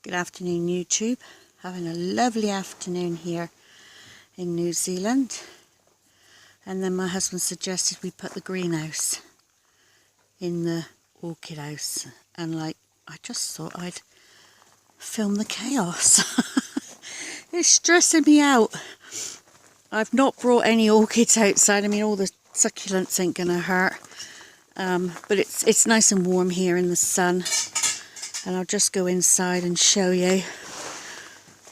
Good afternoon, YouTube. Having a lovely afternoon here in New Zealand. And then my husband suggested we put the greenhouse in the orchid house. And I just thought I'd film the chaos. It's stressing me out. I've not brought any orchids outside. I mean, all the succulents ain't gonna hurt. But it's nice and warm here in the sun. And I'll just go inside and show you.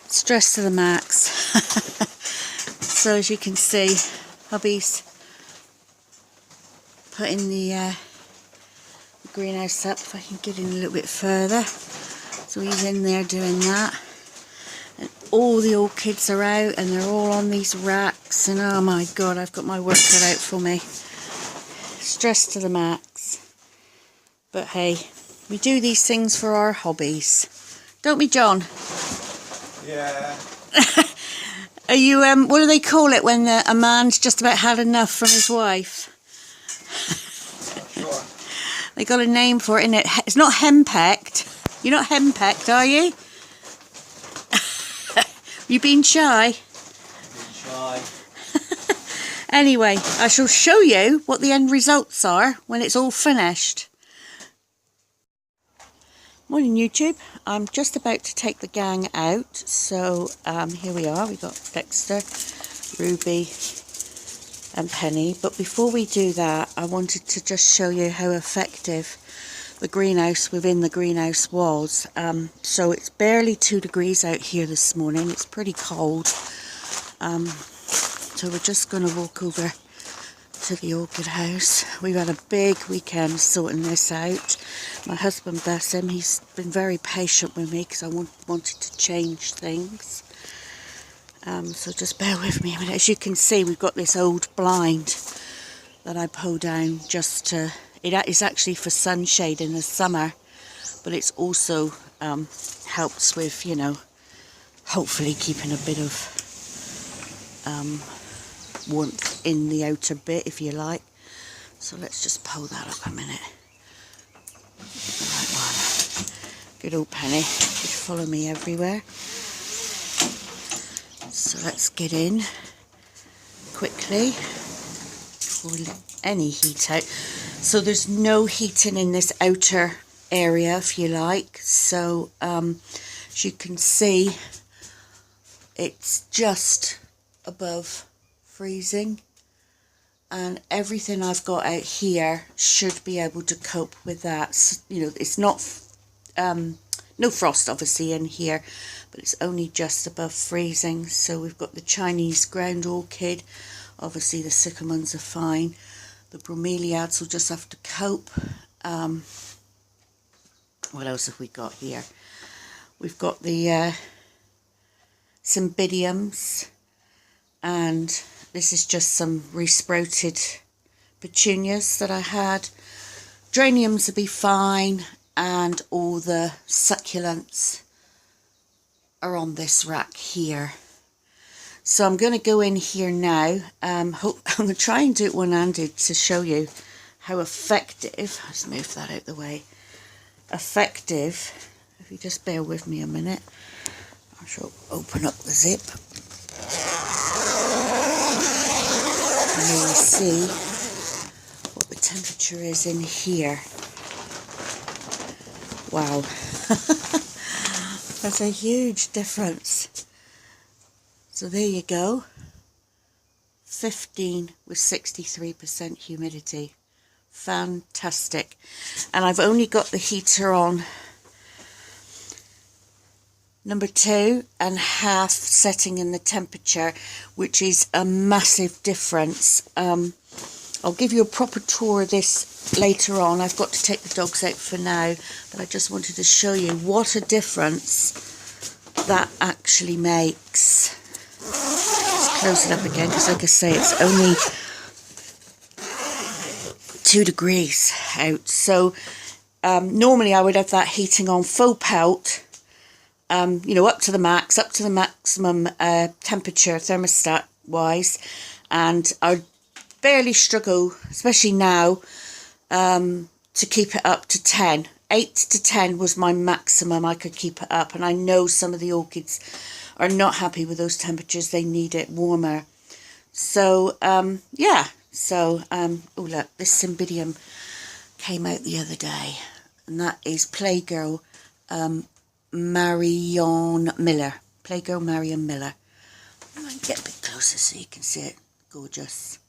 Stress to the max. So as you can see, hubby's putting the greenhouse up. If I can get in a little bit further. So he's in there doing that. And all the orchids are out and they're all on these racks. And oh my god, I've got my work cut out for me. Stress to the max. But hey, we do these things for our hobbies. Don't we, John? Yeah. Are you, what do they call it when a man's just about had enough from his wife? Sure. They got a name for it, isn't it? It's not henpecked. You're not henpecked, are you? You been shy? Shy. Anyway, I shall show you what the end results are when it's all finished. Morning, YouTube. I'm just about to take the gang out, so here we are. We've got Dexter, Ruby and Penny. But before we do that, I wanted to just show you how effective the greenhouse within the greenhouse was. So it's barely 2 degrees out here this morning. It's pretty cold. So we're just going to walk over to the orchid house. We've had a big weekend sorting this out. My husband, bless him, he's been very patient with me because I wanted to change things. So just bear with me a minute. As you can see, we've got this old blind that I pull down just to... It is actually for sunshade in the summer, but it's also helps with, you know, hopefully keeping a bit of warmth in the outer bit, if you like. So let's just pull that up a minute. The right one. Good old Penny. She'd follow me everywhere. So let's get in quickly before we let any heat out. So there's no heating in this outer area, if you like. So as you can see, it's just above freezing, and everything I've got out here should be able to cope with that. So, you know, it's not no frost obviously in here, but it's only just above freezing. So we've got the Chinese ground orchid, obviously the sycamores are fine, the bromeliads will just have to cope. What else have we got here? We've got the cymbidiums, and this is just some resprouted petunias that I had. Geraniums will be fine, and all the succulents are on this rack here. So I'm going to go in here now. I'm going to try and do it one-handed to show you how effective. Let's move that out the way. Effective. If you just bear with me a minute, I shall open up the zip. And you will see what the temperature is in here. Wow. That's a huge difference. So there you go. 15 with 63% humidity. Fantastic. And I've only got the heater on number 2 and half setting in the temperature, which is a massive difference. I'll give you a proper tour of this later on. I've got to take the dogs out for now, but I just wanted to show you what a difference that actually makes. Let's close it up again, because like I say, it's only 2 degrees out. So normally I would have that heating on full pelt, you know, up to the max, up to the maximum temperature thermostat wise, and I barely struggle, especially now, to keep it up to 10. 8 to 10 was my maximum I could keep it up, and I know some of the orchids are not happy with those temperatures. They need it warmer. So yeah, so oh look, this Cymbidium came out the other day, and that is Playgirl Marion Miller. Playgirl Marion Miller. I might get a bit closer so you can see it. Gorgeous.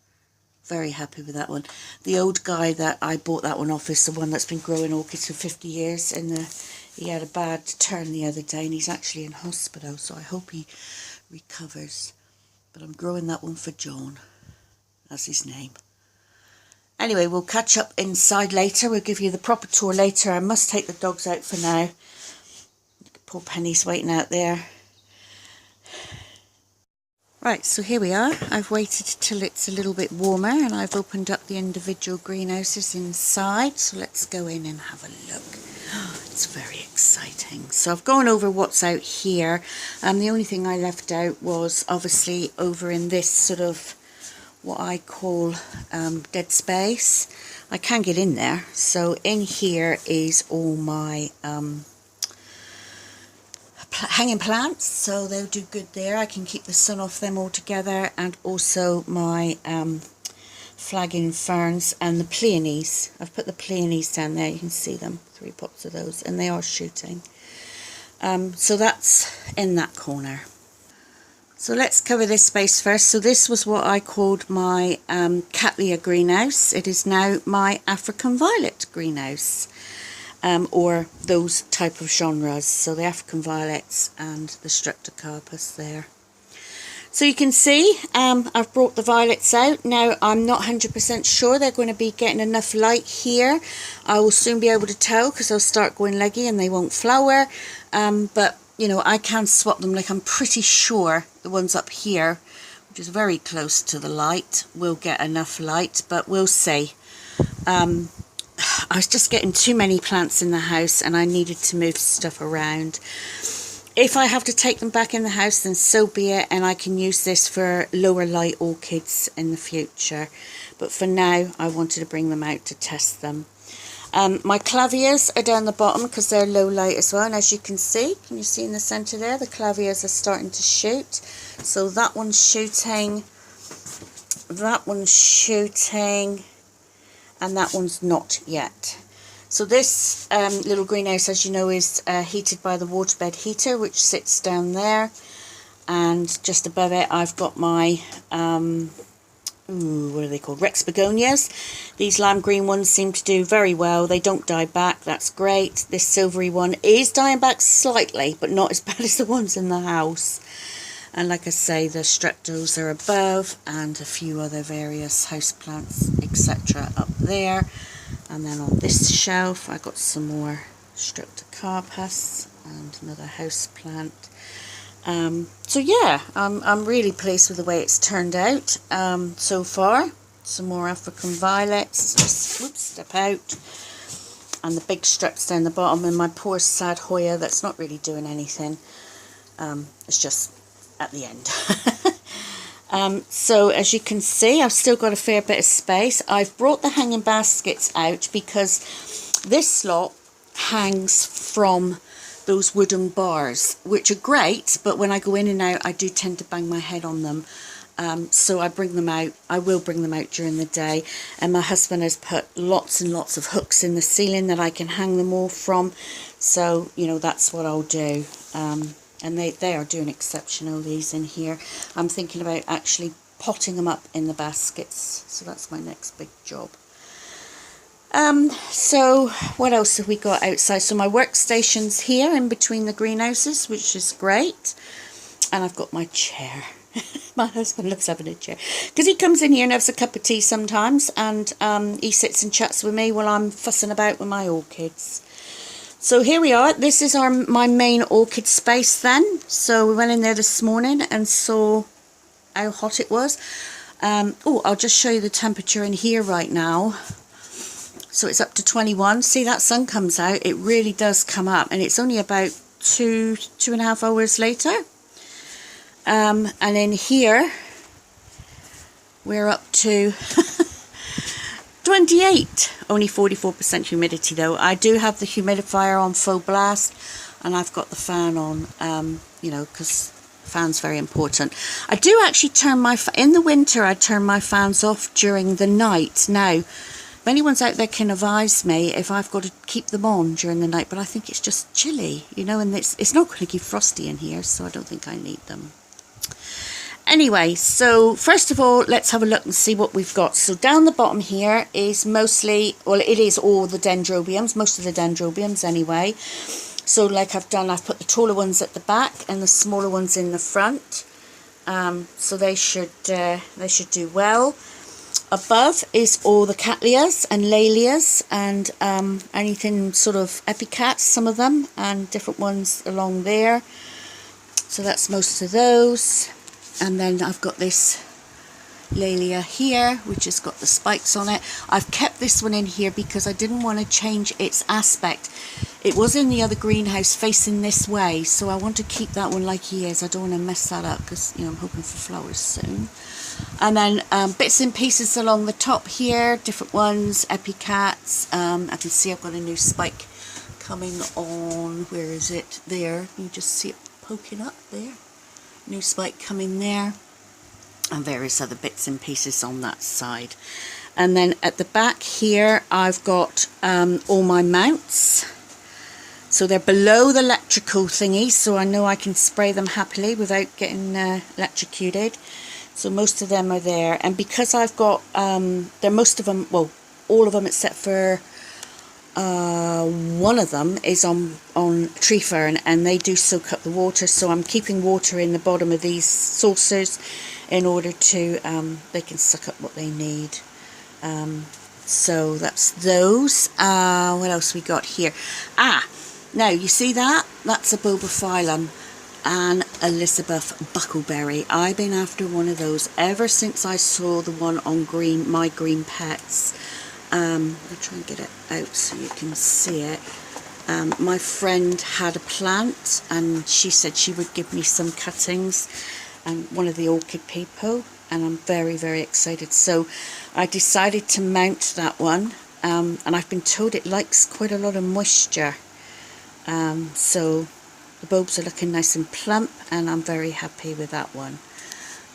Very happy with that one. The old guy that I bought that one off is the one that's been growing orchids for 50 years, and he had a bad turn the other day, and he's actually in hospital, so I hope he recovers. But I'm growing that one for John. That's his name. Anyway, we'll catch up inside later. We'll give you the proper tour later. I must take the dogs out for now. Poor Penny's waiting out there. Right, so here we are. I've waited till it's a little bit warmer, and I've opened up the individual greenhouses inside. So let's go in and have a look. It's very exciting. So I've gone over what's out here. The only thing I left out was obviously over in this sort of what I call dead space. I can get in there. So in here is all my hanging plants, so they'll do good there. I can keep the sun off them altogether, and also my flagging ferns and the peonies. I've put the peonies down there, you can see them, 3 pots of those, and they are shooting. So that's in that corner. So let's cover this space first. So this was what I called my Cattleya greenhouse. It is now my African violet greenhouse. Or those type of genres, so the African violets and the streptocarpus there. So you can see I've brought the violets out. Now I'm not 100% sure they're going to be getting enough light here. I will soon be able to tell because they'll start going leggy and they won't flower, but you know, I can swap them. Like, I'm pretty sure the ones up here, which is very close to the light, will get enough light, but we'll see. I was just getting too many plants in the house and I needed to move stuff around. If I have to take them back in the house, then so be it, and I can use this for lower light orchids in the future. But for now, I wanted to bring them out to test them. My claviers are down the bottom because they're low light as well, and as you can see in the centre there, the claviers are starting to shoot. So that one's shooting, and that one's not yet. So this little greenhouse, as you know, is heated by the waterbed heater, which sits down there, and just above it I've got my what are they called, Rex begonias. These lime green ones seem to do very well. They don't die back, that's great. This silvery one is dying back slightly, but not as bad as the ones in the house. And like I say, the streptos are above, and a few other various houseplants, etc. up there. And then on this shelf, I got some more streptocarpus and another houseplant. So yeah, I'm really pleased with the way it's turned out so far. Some more African violets, just whoops, step out. And the big streps down the bottom, and my poor sad Hoya that's not really doing anything. It's just at the end. So as you can see, I've still got a fair bit of space. I've brought the hanging baskets out because this slot hangs from those wooden bars, which are great, but when I go in and out I do tend to bang my head on them. So I bring them out. I will bring them out during the day, and my husband has put lots and lots of hooks in the ceiling that I can hang them all from. So you know, that's what I'll do. And they are doing exceptional, these in here. I'm thinking about actually potting them up in the baskets, so that's my next big job. So what else have we got outside? So my workstation's here in between the greenhouses, which is great, and I've got my chair. My husband loves having a chair because he comes in here and has a cup of tea sometimes, and he sits and chats with me while I'm fussing about with my orchids. So here we are. This is my main orchid space then. So we went in there this morning and saw how hot it was. Oh, I'll just show you the temperature in here right now. So it's up to 21. See, that sun comes out. It really does come up, and it's only about two and a half hours later. And in here we're up to 28, only 44% humidity though. I do have the humidifier on full blast, and I've got the fan on, you know, because fan's very important. I do actually turn my, in the winter I turn my fans off during the night. Now, if anyone's out there can advise me if I've got to keep them on during the night, but I think it's just chilly, you know, and it's not going to keep frosty in here, so I don't think I need them. Anyway, so first of all, let's have a look and see what we've got. So down the bottom here is mostly, well, it is all the dendrobiums, most of the dendrobiums anyway. So like I've done, I've put the taller ones at the back and the smaller ones in the front. So they should do well. Above is all the cattleyas and lalias and anything sort of epicats, some of them, and different ones along there. So that's most of those. And then I've got this Lalia here, which has got the spikes on it. I've kept this one in here because I didn't want to change its aspect. It was in the other greenhouse facing this way, so I want to keep that one like he is. I don't want to mess that up because, you know, I'm hoping for flowers soon. And then bits and pieces along the top here, different ones, epicats. I can see I've got a new spike coming on. Where is it? There. You just see it poking up there. New spike coming there, and various other bits and pieces on that side. And then at the back here I've got all my mounts, so they're below the electrical thingy, so I know I can spray them happily without getting electrocuted. So most of them are there, and because I've got they're most of them, well, all of them except for one of them is on tree fern, and they do soak up the water, so I'm keeping water in the bottom of these saucers in order to they can suck up what they need. So that's those. What else we got here? Now you see that? That's a Bobophyllum and Elizabeth Buckleberry. I've been after one of those ever since I saw the one on My Green Pets. I'll try and get it out so you can see it. My friend had a plant and she said she would give me some cuttings, and one of the orchid people, and I'm very, very excited. So I decided to mount that one, and I've been told it likes quite a lot of moisture. So the bulbs are looking nice and plump, and I'm very happy with that one.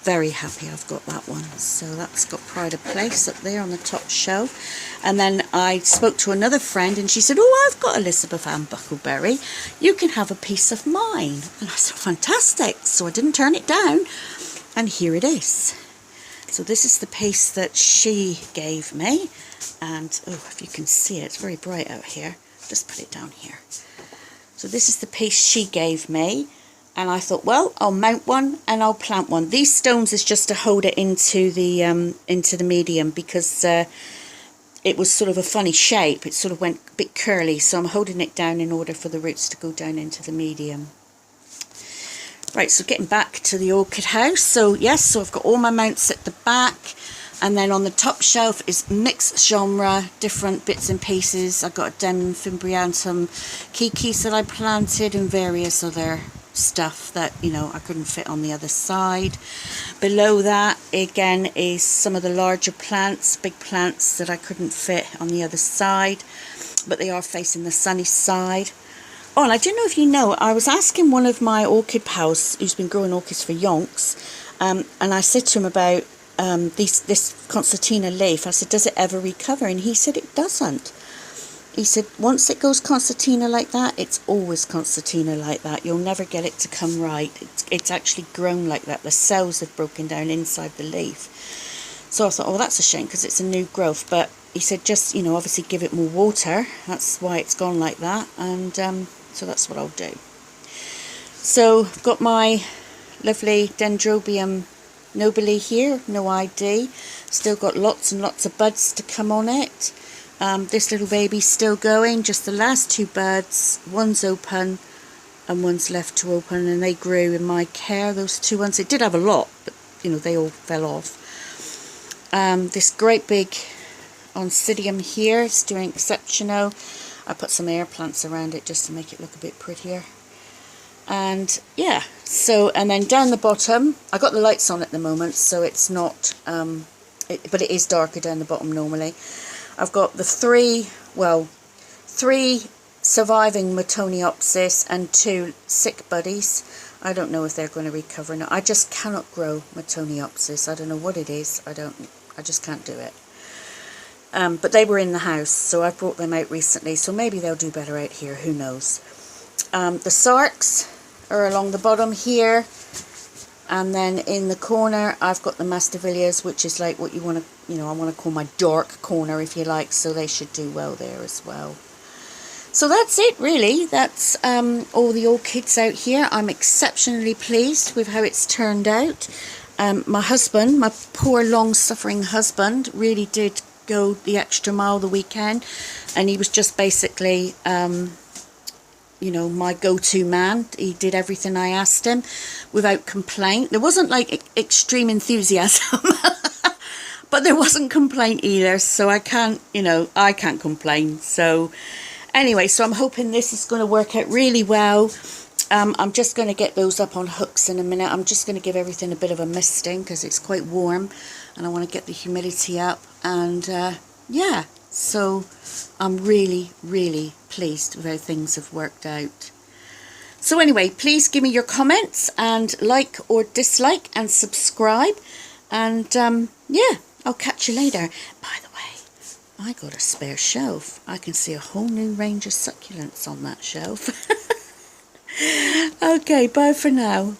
Very happy I've got that one. So that's got pride of place up there on the top shelf. And then I spoke to another friend and she said, oh, I've got Elizabeth Ann Buckleberry, you can have a piece of mine. And I said, fantastic. So I didn't turn it down, and here it is. So this is the piece that she gave me, and oh, if you can see it, it's very bright out here. Just put it down here. So this is the piece she gave me. And I thought, well, I'll mount one and I'll plant one. These stones is just to hold it into the medium, because it was sort of a funny shape. It sort of went a bit curly, so I'm holding it down in order for the roots to go down into the medium. Right, so getting back to the orchid house. So yes, so I've got all my mounts at the back, and then on the top shelf is mixed genre, different bits and pieces. I've got a Demon Fimbriantum Kikis that I planted, and various other stuff that, you know, I couldn't fit on the other side. Below that again is some of the larger plants, big plants that I couldn't fit on the other side, but they are facing the sunny side. Oh, and I don't know if you know, I was asking one of my orchid pals who's been growing orchids for yonks, and I said to him about this concertina leaf. I said, does it ever recover? And he said it doesn't. He said, once it goes concertina like that, it's always concertina like that. You'll never get it to come right. It's actually grown like that. The cells have broken down inside the leaf. So I thought, oh, that's a shame because it's a new growth. But he said, just, you know, obviously give it more water. That's why it's gone like that. And so that's what I'll do. So I've got my lovely Dendrobium nobile here, no ID. Still got lots and lots of buds to come on it. This little baby's still going, just the last two buds. One's open and one's left to open, and they grew in my care, those two ones. It did have a lot, but you know, they all fell off. This great big Oncidium here is doing exceptional. I put some air plants around it just to make it look a bit prettier. And yeah, so, and then down the bottom, I got the lights on at the moment, so it's not, but it is darker down the bottom normally. I've got the three surviving Metoniopsis and 2 sick buddies. I don't know if they're going to recover or not. I just cannot grow Metoniopsis. I don't know what it is. I just can't do it. But they were in the house, so I brought them out recently, so maybe they'll do better out here, who knows. The Sarks are along the bottom here, and then in the corner I've got the Masdevillias, which is like what you want to, I want to call my dark corner, if you like, so they should do well there as well. So that's it, really. That's all the orchids out here. I'm exceptionally pleased with how it's turned out. My husband, my poor long-suffering husband, really did go the extra mile the weekend, and he was just basically, my go-to man. He did everything I asked him without complaint. There wasn't like extreme enthusiasm, but there wasn't complaint either. So I can't complain. So anyway, so I'm hoping this is going to work out really well. I'm just going to get those up on hooks in a minute. I'm just going to give everything a bit of a misting because it's quite warm and I want to get the humidity up. And yeah, so I'm really, really pleased with how things have worked out. So anyway, please give me your comments and like or dislike and subscribe. And yeah, I'll catch you later. By the way, I got a spare shelf. I can see a whole new range of succulents on that shelf. Okay, bye for now.